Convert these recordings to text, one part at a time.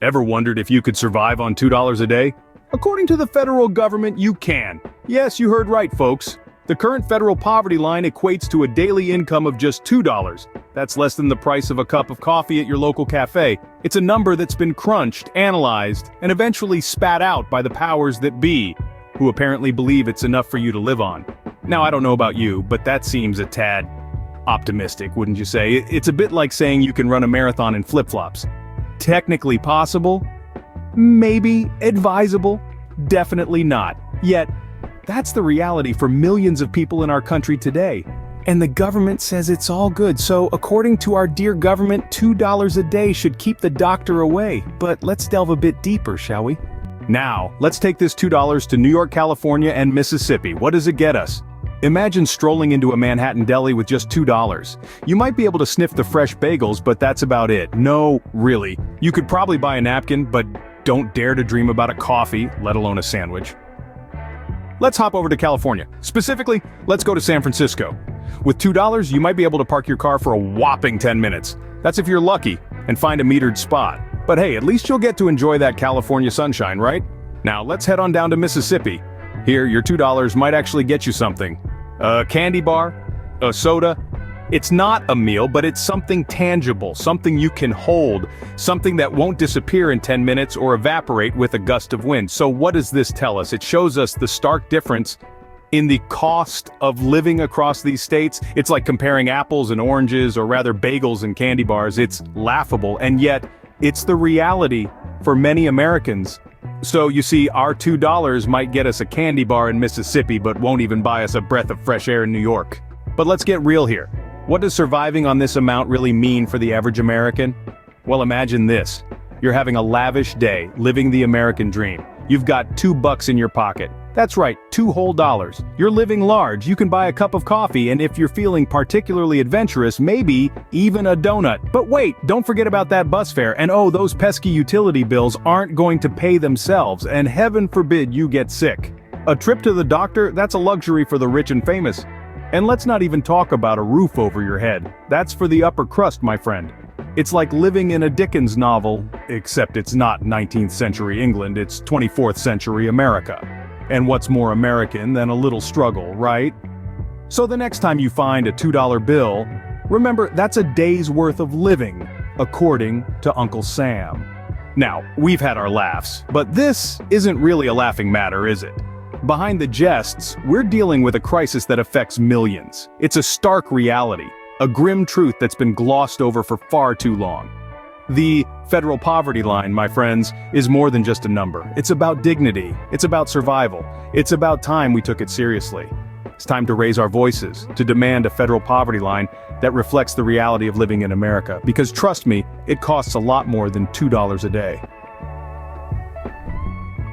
Ever wondered if you could survive on $2 a day? According to the federal government, you can. Yes, you heard right, folks. The current federal poverty line equates to a daily income of just $2. That's less than the price of a cup of coffee at your local cafe. It's a number that's been crunched, analyzed, and eventually spat out by the powers that be, who apparently believe it's enough for you to live on. Now, I don't know about you, but that seems a tad optimistic, wouldn't you say? It's a bit like saying you can run a marathon in flip-flops. Technically possible? Maybe. Advisable? Definitely not. Yet, that's the reality for millions of people in our country today. And the government says it's all good, so according to our dear government, $2 a day should keep the doctor away. But let's delve a bit deeper, shall we? Now, let's take this $2 to New York, California, and Mississippi. What does it get us? Imagine strolling into a Manhattan deli with just $2. You might be able to sniff the fresh bagels, but that's about it. No, really. You could probably buy a napkin, but don't dare to dream about a coffee, let alone a sandwich. Let's hop over to California. Specifically, let's go to San Francisco. With $2, you might be able to park your car for a whopping 10 minutes. That's if you're lucky and find a metered spot. But hey, at least you'll get to enjoy that California sunshine, right? Now let's head on down to Mississippi. Here, your $2 might actually get you something. A candy bar, a soda. It's not a meal, but it's something tangible, something you can hold, something that won't disappear in 10 minutes or evaporate with a gust of wind. So what does this tell us? It shows us the stark difference in the cost of living across these states. It's like comparing apples and oranges, or rather bagels and candy bars. It's laughable, and yet it's the reality for many Americans. So you see, our $2 might get us a candy bar in Mississippi, but won't even buy us a breath of fresh air in New York. But let's get real here. What does surviving on this amount really mean for the average American? Well, imagine this. You're having a lavish day, living the American dream. You've got $2 in your pocket. That's right, $2 whole. You're living large, you can buy a cup of coffee, and if you're feeling particularly adventurous, maybe even a donut. But wait, don't forget about that bus fare, and oh, those pesky utility bills aren't going to pay themselves, and heaven forbid you get sick. A trip to the doctor, that's a luxury for the rich and famous. And let's not even talk about a roof over your head. That's for the upper crust, my friend. It's like living in a Dickens novel, except it's not 19th century England, it's 24th century America. And what's more American than a little struggle, right? So the next time you find a $2 bill, remember that's a day's worth of living, according to Uncle Sam. Now, we've had our laughs, but this isn't really a laughing matter, is it? Behind the jests, we're dealing with a crisis that affects millions. It's a stark reality, a grim truth that's been glossed over for far too long. The federal poverty line, my friends, is more than just a number. It's about dignity. It's about survival. It's about time we took it seriously. It's time to raise our voices, to demand a federal poverty line that reflects the reality of living in America. Because trust me, it costs a lot more than $2 a day.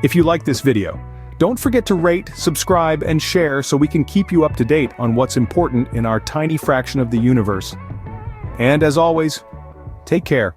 If you like this video, don't forget to rate, subscribe, and share so we can keep you up to date on what's important in our tiny fraction of the universe. And as always, take care.